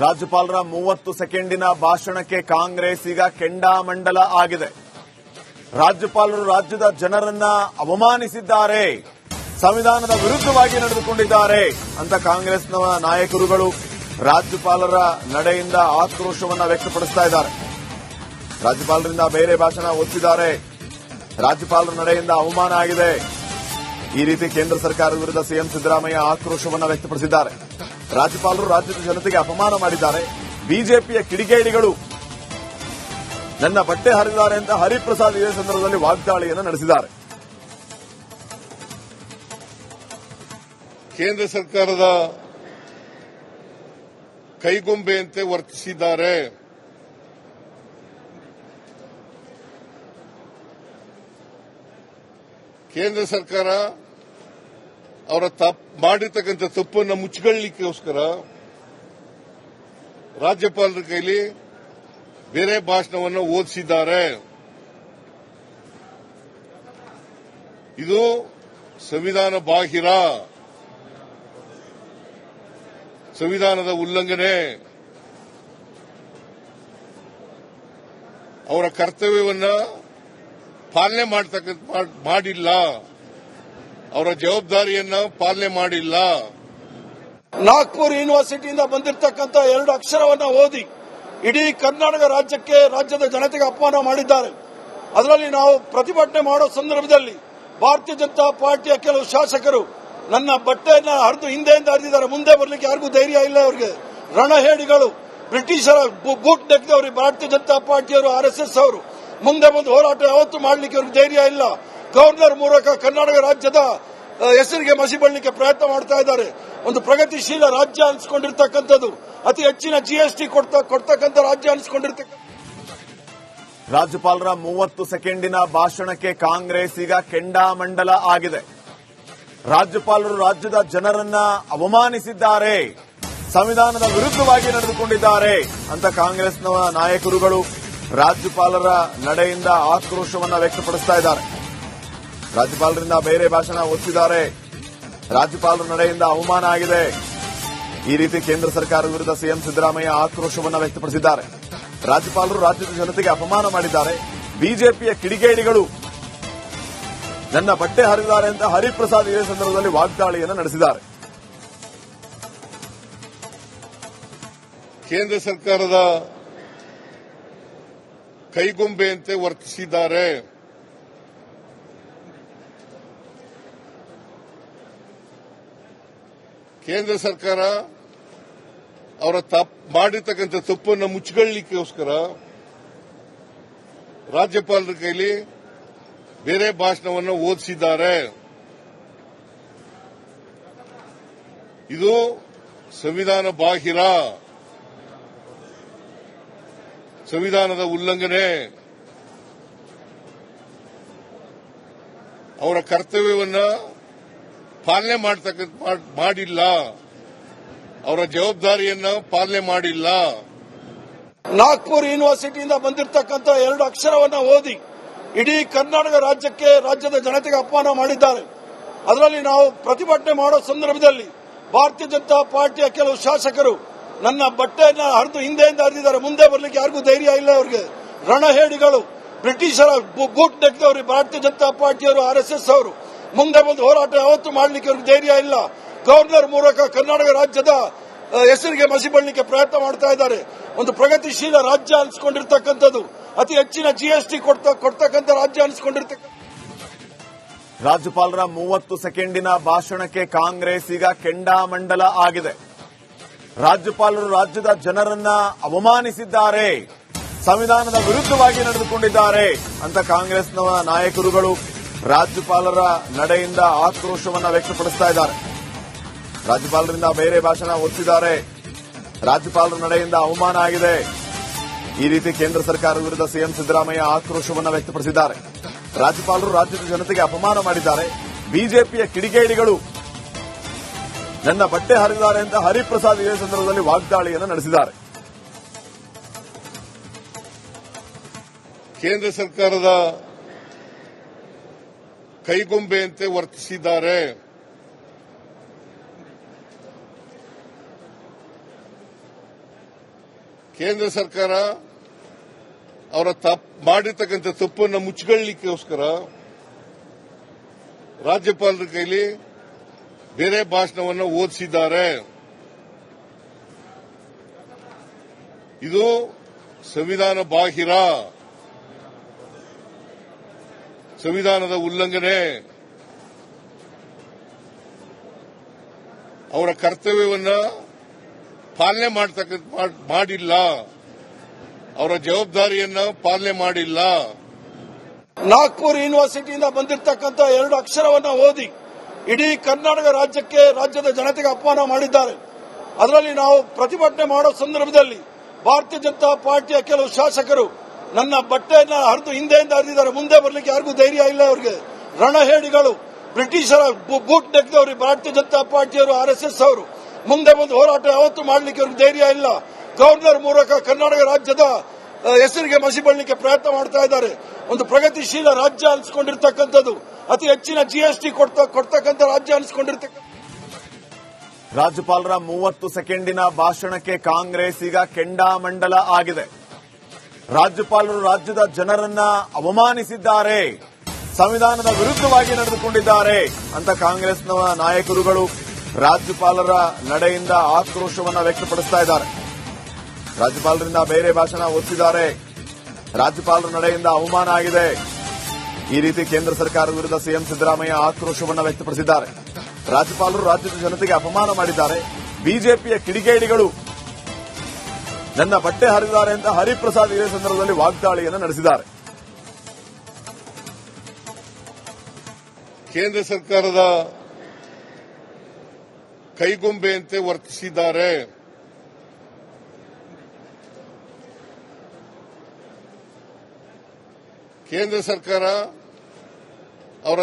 ರಾಜ್ಯಪಾಲರ 30 ಸೆಕೆಂಡಿನ ಭಾಷಣಕ್ಕೆ ಕಾಂಗ್ರೆಸ್ ಈಗ ಕೆಂಡಾಮಂಡಲ ಆಗಿದೆ. ರಾಜ್ಯಪಾಲರು ರಾಜ್ಯದ ಜನರನ್ನ ಅವಮಾನಿಸಿದ್ದಾರೆ, ಸಂವಿಧಾನದ ವಿರುದ್ಧವಾಗಿ ನಡೆದುಕೊಂಡಿದ್ದಾರೆ ಅಂತ ಕಾಂಗ್ರೆಸ್ನ ನಾಯಕರುಗಳು ರಾಜ್ಯಪಾಲರ ನಡೆಯಿಂದ ಆಕ್ರೋಶವನ್ನ ವ್ಯಕ್ತಪಡಿಸ್ತಾ ಇದ್ದಾರೆ. ರಾಜ್ಯಪಾಲರಿಂದ ಬೇರೆ ಭಾಷಣ ಓದಿಸಿದ್ದಾರೆ, ರಾಜ್ಯಪಾಲರ ನಡೆಯಿಂದ ಅವಮಾನ ಆಗಿದೆ. ಈ ರೀತಿ ಕೇಂದ್ರ ಸರ್ಕಾರದ ವಿರುದ್ಧ ಸಿಎಂ ಸಿದ್ದರಾಮಯ್ಯ ಆಕ್ರೋಶವನ್ನ ವ್ಯಕ್ತಪಡಿಸಿದ್ದಾರೆ. ರಾಜ್ಯಪಾಲರು ರಾಜ್ಯದ ಜನತೆಗೆ ಅಪಮಾನ ಮಾಡಿದ್ದಾರೆ, ಬಿಜೆಪಿಯ ಕಿಡಿಗೇಡಿಗಳು ನನ್ನ ಬಟ್ಟೆ ಹರಿದಿದ್ದಾರೆ ಅಂತ ಹರಿಪ್ರಸಾದ್ ಇದೇ ಸಂದರ್ಭದಲ್ಲಿ ವಾಗ್ದಾಳಿಯನ್ನು ನಡೆಸಿದ್ದಾರೆ. ಕೇಂದ್ರ ಸರ್ಕಾರದ ಕೈಗೊಂಬೆಯಂತೆ ವರ್ತಿಸಿದ್ದಾರೆ. ಕೇಂದ್ರ ಸರ್ಕಾರ ಅವರ ಮಾಡಿರ್ತಕ್ಕಂಥ ತಪ್ಪನ್ನು ಮುಚ್ಚಿಕೊಳ್ಳಲಿಕ್ಕೋಸ್ಕರ ರಾಜ್ಯಪಾಲರ ಕೈಲಿ ಬೇರೆ ಭಾಷಣವನ್ನು ಓದಿಸಿದ್ದಾರೆ. ಇದು ಸಂವಿಧಾನ ಬಾಹಿರ, ಸಂವಿಧಾನದ ಉಲ್ಲಂಘನೆ. ಅವರ ಕರ್ತವ್ಯವನ್ನ ಪಾಲನೆ ಮಾಡಿಲ್ಲ, ಅವರ ಜವಾಬ್ದಾರಿಯನ್ನ ಪಾಲನೆ ಮಾಡಿಲ್ಲ. ನಾಗ್ಪುರ್ ಯೂನಿವರ್ಸಿಟಿಯಿಂದ ಬಂದಿರತಕ್ಕಂಥ 2 ಅಕ್ಷರವನ್ನ ಓದಿ ಇಡೀ ಕರ್ನಾಟಕ ರಾಜ್ಯದ ಜನತೆಗೆ ಅಪಮಾನ ಮಾಡಿದ್ದಾರೆ. ಅದರಲ್ಲಿ ನಾವು ಪ್ರತಿಭಟನೆ ಮಾಡೋ ಸಂದರ್ಭದಲ್ಲಿ ಭಾರತೀಯ ಜನತಾ ಪಾರ್ಟಿಯ ಕೆಲವು ಶಾಸಕರು ನನ್ನ ಬಟ್ಟೆಯನ್ನ ಹರಿದು ಹಿಂದೆಯಿಂದ ಹರಿದಿದ್ದಾರೆ. ಮುಂದೆ ಬರಲಿಕ್ಕೆ ಯಾರಿಗೂ ಧೈರ್ಯ ಇಲ್ಲ. ಅವರಿಗೆ ರಣಹೇಡಿಗಳು, ಬ್ರಿಟಿಷರ ಬೂಟ್ ನೆಕ್ದವರು ಭಾರತೀಯ ಜನತಾ ಪಾರ್ಟಿಯವರು, RSS ಅವರು ಮುಂದೆ ಬಂದು ಹೋರಾಟ ಯಾವತ್ತೂ ಮಾಡಲಿಕ್ಕೆ ಅವ್ರಿಗೆ ಧೈರ್ಯ ಇಲ್ಲ. ಗವರ್ನರ್ ಮೂಲಕ ಕರ್ನಾಟಕ ರಾಜ್ಯದ ಹೆಸರಿಗೆ ಮಸಿ ಬಳ್ಳಲಿಕ್ಕೆ ಪ್ರಯತ್ನ ಮಾಡ್ತಾ ಇದ್ದಾರೆ. ಒಂದು ಪ್ರಗತಿಶೀಲ ರಾಜ್ಯ ಅನಿಸ್ಕೊಂಡಿರ್ತಕ್ಕಂಥದ್ದು, ಅತಿ ಹೆಚ್ಚಿನ GST ಕೊಡ್ತಕ್ಕಂಥ ರಾಜ್ಯ ಅನಿಸ್ಕೊಂಡಿರ್ತಕ್ಕಂಥ. ರಾಜ್ಯಪಾಲರ 30 ಸೆಕೆಂಡಿನ ಭಾಷಣಕ್ಕೆ ಕಾಂಗ್ರೆಸ್ ಈಗ ಕೆಂಡಾಮಂಡಲ ಆಗಿದೆ. ರಾಜ್ಯಪಾಲರು ರಾಜ್ಯದ ಜನರನ್ನ ಅವಮಾನಿಸಿದ್ದಾರೆ, ಸಂವಿಧಾನದ ವಿರುದ್ಧವಾಗಿ ನಡೆದುಕೊಂಡಿದ್ದಾರೆ ಅಂತ ಕಾಂಗ್ರೆಸ್ನ ನಾಯಕರುಗಳು ರಾಜ್ಯಪಾಲರ ನಡೆಯಿಂದ ಆಕ್ರೋಶವನ್ನ ವ್ಯಕ್ತಪಡಿಸ್ತಾ ಇದ್ದಾರೆ. ರಾಜ್ಯಪಾಲರಿಂದ ಬೇರೆ ಭಾಷಣ ಓದಿಸಿದ್ದಾರೆ, ರಾಜ್ಯಪಾಲರ ನಡೆಯಿಂದ ಅವಮಾನ ಆಗಿದೆ. ಈ ರೀತಿ ಕೇಂದ್ರ ಸರ್ಕಾರದ ವಿರುದ್ಧ ಸಿಎಂ ಸಿದ್ದರಾಮಯ್ಯ ಆಕ್ರೋಶವನ್ನ ವ್ಯಕ್ತಪಡಿಸಿದ್ದಾರೆ. ರಾಜ್ಯಪಾಲರು ರಾಜ್ಯದ ಜನತೆಗೆ ಅಪಮಾನ ಮಾಡಿದ್ದಾರೆ, ಬಿಜೆಪಿಯ ಕಿಡಿಗೇಡಿಗಳು ನನ್ನ ಬಟ್ಟೆ ಹರಿದಿದ್ದಾರೆ ಅಂತ ಹರಿಪ್ರಸಾದ್ ಇದೇ ಸಂದರ್ಭದಲ್ಲಿ ವಾಗ್ದಾಳಿಯನ್ನು ನಡೆಸಿದ್ದಾರೆ. ಕೇಂದ್ರ ಸರ್ಕಾರದ ಕೈಗೊಂಬೆಯಂತೆ ವರ್ತಿಸಿದ್ದಾರೆ. ಕೇಂದ್ರ ಸರ್ಕಾರ ಅವರ ಮಾಡಿರ್ತಕ್ಕಂಥ ತಪ್ಪನ್ನು ಮುಚ್ಚಿಕೊಳ್ಳಲಿಕ್ಕೋಸ್ಕರ ರಾಜ್ಯಪಾಲರ ಕೈಲಿ ಬೇರೆ ಭಾಷಣವನ್ನು ಓದಿಸಿದ್ದಾರೆ. ಇದು ಸಂವಿಧಾನ ಬಾಹಿರ, ಸಂವಿಧಾನದ ಉಲ್ಲಂಘನೆ. ಅವರ ಕರ್ತವ್ಯವನ್ನ ಪಾಲನೆ ಮಾಡಿಲ್ಲ, ಅವರ ಜವಾಬ್ದಾರಿಯನ್ನ ಪಾಲನೆ ಮಾಡಿಲ್ಲ. ನಾಗ್ಪುರ್ ಯೂನಿವರ್ಸಿಟಿಯಿಂದ ಬಂದಿರತಕ್ಕಂಥ 2 ಅಕ್ಷರವನ್ನ ಓದಿ ಇಡೀ ಕರ್ನಾಟಕ ರಾಜ್ಯದ ಜನತೆಗೆ ಅಪಮಾನ ಮಾಡಿದ್ದಾರೆ. ಅದರಲ್ಲಿ ನಾವು ಪ್ರತಿಭಟನೆ ಮಾಡೋ ಸಂದರ್ಭದಲ್ಲಿ ಭಾರತೀಯ ಜನತಾ ಪಾರ್ಟಿಯ ಕೆಲವು ಶಾಸಕರು ನನ್ನ ಬಟ್ಟೆಯನ್ನ ಹರಿದು ಹಿಂದೆಯಿಂದ ಹರಿದಿದ್ದಾರೆ. ಮುಂದೆ ಬರಲಿಕ್ಕೆ ಯಾರಿಗೂ ಧೈರ್ಯ ಇಲ್ಲ. ಅವರಿಗೆ ರಣಹೇಡಿಗಳು, ಬ್ರಿಟಿಷರ ಬೂಟ್ ನೆಕ್ದವರು ಭಾರತೀಯ ಜನತಾ ಪಾರ್ಟಿಯವರು, RSS ಅವರು ಮುಂದೆ ಬಂದು ಹೋರಾಟ ಯಾವತ್ತೂ ಮಾಡಲಿಕ್ಕೆ ಅವ್ರಿಗೆ ಧೈರ್ಯ ಇಲ್ಲ. ಗವರ್ನರ್ ಮೂಲಕ ಕರ್ನಾಟಕ ರಾಜ್ಯದ ಹೆಸರಿಗೆ ಮಸಿ ಬಳ್ಳಲಿಕ್ಕೆ ಪ್ರಯತ್ನ ಮಾಡ್ತಾ ಇದ್ದಾರೆ. ಒಂದು ಪ್ರಗತಿಶೀಲ ರಾಜ್ಯ ಅನಿಸ್ಕೊಂಡಿರ್ತಕ್ಕಂಥದ್ದು, ಅತಿ ಹೆಚ್ಚಿನ GST ಕೊಡ್ತಕ್ಕಂಥ ರಾಜ್ಯ ಅನಿಸ್ಕೊಂಡಿರ್ತಕ್ಕಂಥ. ರಾಜ್ಯಪಾಲರ 30 ಸೆಕೆಂಡಿನ ಭಾಷಣಕ್ಕೆ ಕಾಂಗ್ರೆಸ್ ಈಗ ಕೆಂಡಾಮಂಡಲ ಆಗಿದೆ. ರಾಜ್ಯಪಾಲರು ರಾಜ್ಯದ ಜನರನ್ನ ಅವಮಾನಿಸಿದ್ದಾರೆ, ಸಂವಿಧಾನದ ವಿರುದ್ಧವಾಗಿ ನಡೆದುಕೊಂಡಿದ್ದಾರೆ ಅಂತ ಕಾಂಗ್ರೆಸ್ನ ನಾಯಕರುಗಳು ರಾಜ್ಯಪಾಲರ ನಡೆಯಿಂದ ಆಕ್ರೋಶವನ್ನ ವ್ಯಕ್ತಪಡಿಸ್ತಾ ಇದ್ದಾರೆ. ರಾಜ್ಯಪಾಲರಿಂದ ಬೇರೆ ಭಾಷಣ ಓದಿಸಿದ್ದಾರೆ, ರಾಜ್ಯಪಾಲರ ನಡೆಯಿಂದ ಅವಮಾನ ಆಗಿದೆ. ಈ ರೀತಿ ಕೇಂದ್ರ ಸರ್ಕಾರದ ವಿರುದ್ಧ ಸಿಎಂ ಸಿದ್ದರಾಮಯ್ಯ ಆಕ್ರೋಶವನ್ನ ವ್ಯಕ್ತಪಡಿಸಿದ್ದಾರೆ. ರಾಜ್ಯಪಾಲರು ರಾಜ್ಯದ ಜನತೆಗೆ ಅಪಮಾನ ಮಾಡಿದ್ದಾರೆ, ಬಿಜೆಪಿಯ ಕಿಡಿಗೇಡಿಗಳು ನನ್ನ ಬಟ್ಟೆ ಹರಿದಿದ್ದಾರೆ ಅಂತ ಹರಿಪ್ರಸಾದ್ ಇದೇ ಸಂದರ್ಭದಲ್ಲಿ ವಾಗ್ದಾಳಿಯನ್ನು ನಡೆಸಿದ್ದಾರೆ. ಕೇಂದ್ರ ಸರ್ಕಾರದ ಕೈಗೊಂಬೆಯಂತೆ ವರ್ತಿಸಿದ್ದಾರೆ. ಕೇಂದ್ರ ಸರ್ಕಾರ ಅವರ ಮಾಡಿರ್ತಕ್ಕಂಥ ತಪ್ಪನ್ನು ಮುಚ್ಚಗಳಿಕ್ಕೋಸ್ಕರ ರಾಜ್ಯಪಾಲರ ಕೈಲಿ ಬೇರೆ ಭಾಷಣವನ್ನು ಓದಿಸಿದ್ದಾರೆ. ಇದು ಸಂವಿಧಾನ ಬಾಹಿರ, ಸಂವಿಧಾನದ ಉಲ್ಲಂಘನೆ. ಅವರ ಕರ್ತವ್ಯವನ್ನ ಪಾಲನೆ ಮಾಡಿಲ್ಲ, ಅವರ ಜವಾಬ್ದಾರಿಯನ್ನ ಪಾಲನೆ ಮಾಡಿಲ್ಲ. ನಾಗ್ಪುರ್ ಯೂನಿವರ್ಸಿಟಿಯಿಂದ ಬಂದಿರತಕ್ಕಂಥ 2 ಅಕ್ಷರವನ್ನ ಓದಿ ಇಡೀ ಕರ್ನಾಟಕ ರಾಜ್ಯಕ್ಕೆ, ರಾಜ್ಯದ ಜನತೆಗೆ ಅಪಮಾನ ಮಾಡಿದ್ದಾರೆ. ಅದರಲ್ಲಿ ನಾವು ಪ್ರತಿಭಟನೆ ಮಾಡೋ ಸಂದರ್ಭದಲ್ಲಿ ಭಾರತೀಯ ಜನತಾ ಪಾರ್ಟಿಯ ಕೆಲವು ಶಾಸಕರು ನನ್ನ ಬಟ್ಟೆಯನ್ನ ಹರಿದು ಹಿಂದೆಯಿಂದ ಹರಿದಿದ್ದಾರೆ. ಮುಂದೆ ಬರಲಿಕ್ಕೆ ಯಾರಿಗೂ ಧೈರ್ಯ ಇಲ್ಲ. ಅವರಿಗೆ ರಣಹೇಡಿಗಳು, ಬ್ರಿಟಿಷರ ಬೂಟ್ ನೆಗೆದವರು ಭಾರತೀಯ ಜನತಾ ಪಾರ್ಟಿಯವರು, RSS ಅವರು ಮುಂದೆ ಬಂದು ಹೋರಾಟ ಯಾವತ್ತೂ ಮಾಡಲಿಕ್ಕೆ ಅವ್ರಿಗೆ ಧೈರ್ಯ ಇಲ್ಲ. ಗವರ್ನರ್ ಮೂಲಕ ಕರ್ನಾಟಕ ರಾಜ್ಯದ ಹೆಸರಿಗೆ ಮಸಿ ಬಳ್ಳಿಕ್ಕೆ ಪ್ರಯತ್ನ ಮಾಡ್ತಾ ಇದ್ದಾರೆ. ಒಂದು ಪ್ರಗತಿಶೀಲ ರಾಜ್ಯ ಅನಿಸ್ಕೊಂಡಿರ್ತಕ್ಕಂಥದ್ದು, ಅತಿ ಹೆಚ್ಚಿನ GST ಕೊಡ್ತಕ್ಕಂಥ ರಾಜ್ಯ ಅನಿಸ್ಕೊಂಡಿರ್ತಕ್ಕಂಥ. ರಾಜ್ಯಪಾಲರ 30 ಸೆಕೆಂಡಿನ ಭಾಷಣಕ್ಕೆ ಕಾಂಗ್ರೆಸ್ ಈಗ ಕೆಂಡಾಮಂಡಲ ಆಗಿದೆ. ರಾಜ್ಯಪಾಲರು ರಾಜ್ಯದ ಜನರನ್ನ ಅವಮಾನಿಸಿದ್ದಾರೆ, ಸಂವಿಧಾನದ ವಿರುದ್ಧವಾಗಿ ನಡೆದುಕೊಂಡಿದ್ದಾರೆ ಅಂತ ಕಾಂಗ್ರೆಸ್ನ ನಾಯಕರುಗಳು ರಾಜ್ಯಪಾಲರ ನಡೆಯಿಂದ ಆಕ್ರೋಶವನ್ನ ವ್ಯಕ್ತಪಡಿಸ್ತಾ ಇದ್ದಾರೆ. ರಾಜ್ಯಪಾಲರಿಂದ ಬೇರೆ ಭಾಷಣ ಓದಿಸಿದ್ದಾರೆ, ರಾಜ್ಯಪಾಲರ ನಡೆಯಿಂದ ಅವಮಾನ ಆಗಿದೆ. ಈ ರೀತಿ ಕೇಂದ್ರ ಸರ್ಕಾರದ ವಿರುದ್ಧ ಸಿಎಂ ಸಿದ್ದರಾಮಯ್ಯ ಆಕ್ರೋಶವನ್ನ ವ್ಯಕ್ತಪಡಿಸಿದ್ದಾರೆ. ರಾಜ್ಯಪಾಲರು ರಾಜ್ಯದ ಜನತೆಗೆ ಅಪಮಾನ ಮಾಡಿದ್ದಾರೆ. ಬಿಜೆಪಿಯ ಕಿಡಿಗೇಡಿಗಳು ನನ್ನ ಬಟ್ಟೆ ಹರಿದಿದ್ದಾರೆ ಅಂತ ಹರಿಪ್ರಸಾದ್ ಇದೇ ಸಂದರ್ಭದಲ್ಲಿ ವಾಗ್ದಾಳಿಯನ್ನು ನಡೆಸಿದ್ದಾರೆ. ಕೇಂದ್ರ ಸರ್ಕಾರದ ಕೈಗೊಂಬೆಯಂತೆ ವರ್ತಿಸಿದ್ದಾರೆ. ಕೇಂದ್ರ ಸರ್ಕಾರ ಅವರ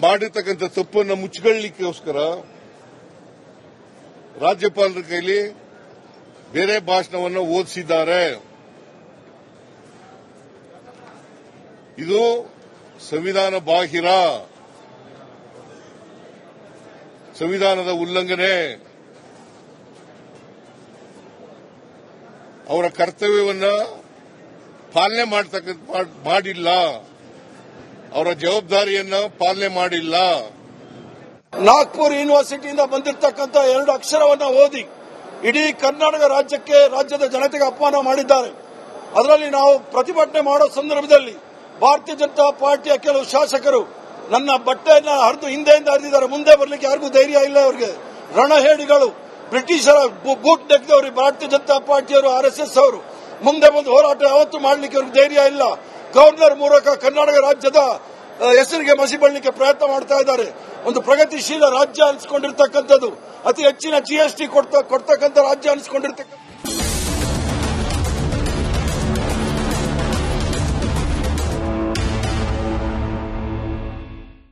ಮಾಡಿರ್ತಕ್ಕಂಥ ತಪ್ಪನ್ನು ಮುಚ್ಚಗಳಿಕ್ಕೋಸ್ಕರ ರಾಜ್ಯಪಾಲರ ಕೈಲಿ ಬೇರೆ ಭಾಷಣವನ್ನು ಓದಿಸಿದ್ದಾರೆ. ಇದು ಸಂವಿಧಾನ ಬಾಹಿರ, ಸಂವಿಧಾನದ ಉಲ್ಲಂಘನೆ. ಅವರ ಕರ್ತವ್ಯವನ್ನ ಪಾಲನೆ ಮಾಡಿಲ್ಲ, ಅವರ ಜವಾಬ್ದಾರಿಯನ್ನ ಪಾಲನೆ ಮಾಡಿಲ್ಲ. ನಾಗ್ಪುರ್ ಯೂನಿವರ್ಸಿಟಿಯಿಂದ ಬಂದಿರತಕ್ಕಂಥ 2 ಅಕ್ಷರವನ್ನ ಓದಿ ಇಡೀ ಕರ್ನಾಟಕ ರಾಜ್ಯಕ್ಕೆ, ರಾಜ್ಯದ ಜನತೆಗೆ ಅಪಮಾನ ಮಾಡಿದ್ದಾರೆ. ಅದರಲ್ಲಿ ನಾವು ಪ್ರತಿಭಟನೆ ಮಾಡೋ ಸಂದರ್ಭದಲ್ಲಿ ಭಾರತೀಯ ಜನತಾ ಪಾರ್ಟಿಯ ಕೆಲವು ಶಾಸಕರು ನನ್ನ ಬಟ್ಟೆಯನ್ನ ಹರಿದು ಹಿಂದೆಯಿಂದ ಹರಿದಿದ್ದಾರೆ. ಮುಂದೆ ಬರಲಿಕ್ಕೆ ಯಾರಿಗೂ ಧೈರ್ಯ ಇಲ್ಲ. ಅವರಿಗೆ ರಣಹೇಡಿಗಳು, ಬ್ರಿಟಿಷರ ಬೂಟ್ ನೆಗೆದವರು ಭಾರತೀಯ ಜನತಾ ಪಾರ್ಟಿಯವರು, RSS ಅವರು ಮುಂದೆ ಬಂದು ಹೋರಾಟ ಯಾವತ್ತೂ ಮಾಡಲಿಕ್ಕೆ ಅವ್ರಿಗೆ ಧೈರ್ಯ ಇಲ್ಲ. ಗವರ್ನರ್ ಮೂಲಕ ಕರ್ನಾಟಕ ರಾಜ್ಯದ ಹೆಸರಿಗೆ ಮಸಿ ಬಳ್ಳಿಕ್ಕೆ ಪ್ರಯತ್ನ ಮಾಡ್ತಾ ಇದ್ದಾರೆ. ಒಂದು ಪ್ರಗತಿಶೀಲ ರಾಜ್ಯ ಅನಿಸ್ಕೊಂಡಿರ್ತಕ್ಕಂಥದ್ದು, ಅತಿ ಹೆಚ್ಚಿನ GST ಕೊಡ್ತಕ್ಕಂಥ ರಾಜ್ಯ ಅನಿಸ್ಕೊಂಡಿರ್ತಕ್ಕಂಥ.